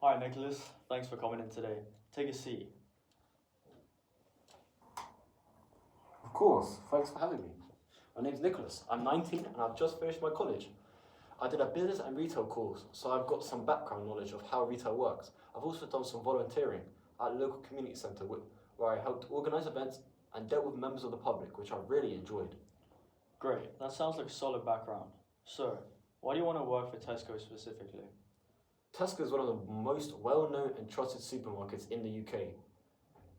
Hi, Nicholas. Thanks for coming in today. Take a seat. Of course, thanks for having me. My name's Nicholas. I'm 19 and I've just finished my college. I did a business and retail course, so I've got some background knowledge of how retail works. I've also done some volunteering at a local community centre where I helped organise events and dealt with members of the public, which I really enjoyed. Great. That sounds like a solid background. So, why do you want to work for Tesco specifically? Tesco is one of the most well-known and trusted supermarkets in the UK.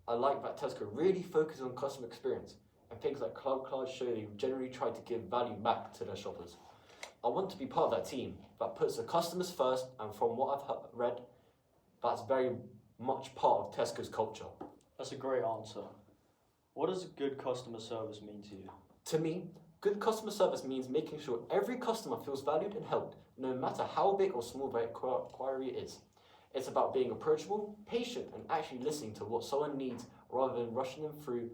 I like that Tesco really focuses on customer experience, and things like Club Cards show they generally try to give value back to their shoppers. I want to be part of that team that puts the customers first, and from what I've read, that's very much part of Tesco's culture. That's a great answer. What does good customer service mean to you? To me, good customer service means making sure every customer feels valued and helped, no matter how big or small their inquiry is. It's about being approachable, patient, and actually listening to what someone needs rather than rushing them through.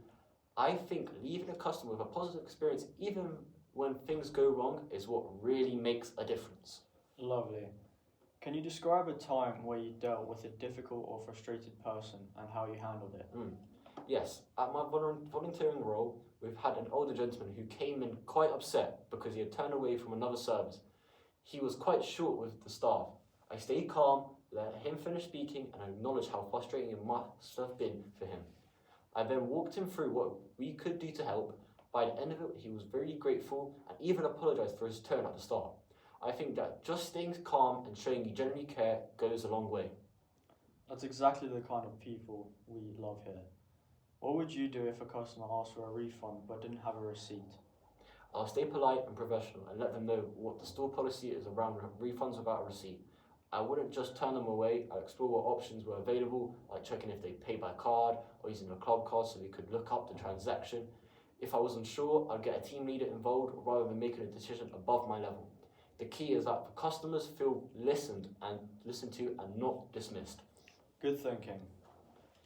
I think leaving a customer with a positive experience, even when things go wrong, is what really makes a difference. Lovely. Can you describe a time where you dealt with a difficult or frustrated person and how you handled it? Yes, at my volunteering role, we've had an older gentleman who came in quite upset because he had turned away from another service. He was quite short with the staff. I stayed calm, let him finish speaking, and acknowledged how frustrating it must have been for him. I then walked him through what we could do to help. By the end of it, he was very grateful and even apologised for his tone at the start. I think that just staying calm and showing you genuinely care goes a long way. That's exactly the kind of people we love here. What would you do if a customer asked for a refund but didn't have a receipt? I'll stay polite and professional and let them know what the store policy is around refunds without a receipt. I wouldn't just turn them away. I'd explore what options were available, like checking if they pay by card or using a club card so we could look up the transaction. If I wasn't sure, I'd get a team leader involved rather than making a decision above my level. The key is that the customers feel listened to and not dismissed. Good thinking.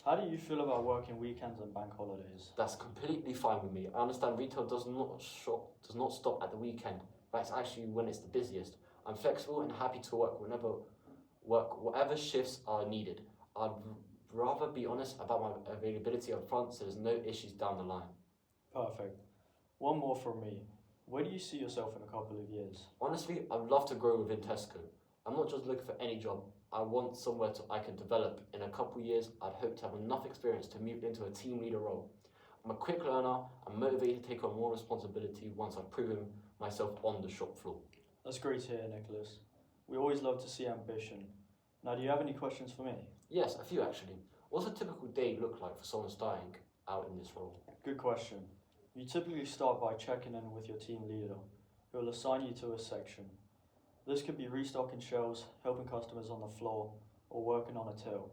How do you feel about working weekends and bank holidays? That's completely fine with me. I understand retail does not stop at the weekend. That's actually when it's the busiest. I'm flexible and happy to work whatever shifts are needed. I'd rather be honest about my availability up front so there's no issues down the line. Perfect. One more from me. Where do you see yourself in a couple of years? Honestly, I'd love to grow within Tesco. I'm not just looking for any job. I want somewhere I can develop. In a couple of years, I'd hope to have enough experience to move into a team leader role. I'm a quick learner. I'm motivated to take on more responsibility once I've proven myself on the shop floor. That's great to hear, Nicholas. We always love to see ambition. Now, do you have any questions for me? Yes, a few actually. What's a typical day look like for someone starting out in this role? Good question. You typically start by checking in with your team leader, who will assign you to a section. This could be restocking shelves, helping customers on the floor, or working on a till.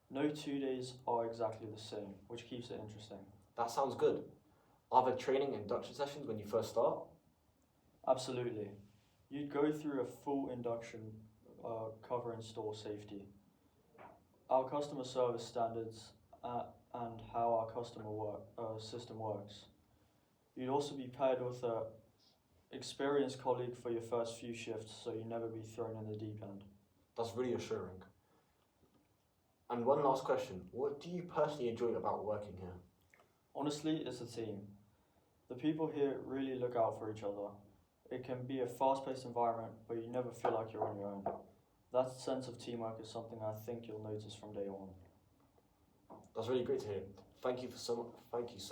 No 2 days are exactly the same, which keeps it interesting. That sounds good. Are there training and induction sessions when you first start? Absolutely. You'd go through a full induction covering store safety, our customer service standards, and how our customer system works. You'd also be paired with an experienced colleague for your first few shifts, so you never be thrown in the deep end. That's really assuring. And one last question. What do you personally enjoy about working here? Honestly, it's a team. The people here really look out for each other. It can be a fast-paced environment, but you never feel like you're on your own. That sense of teamwork is something I think you'll notice from day one. That's really great to hear. Thank you so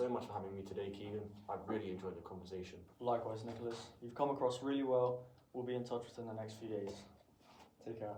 much for having me today, Keegan. I really enjoyed the conversation. Likewise, Nicholas. You've come across really well. We'll be in touch within the next few days. Take care.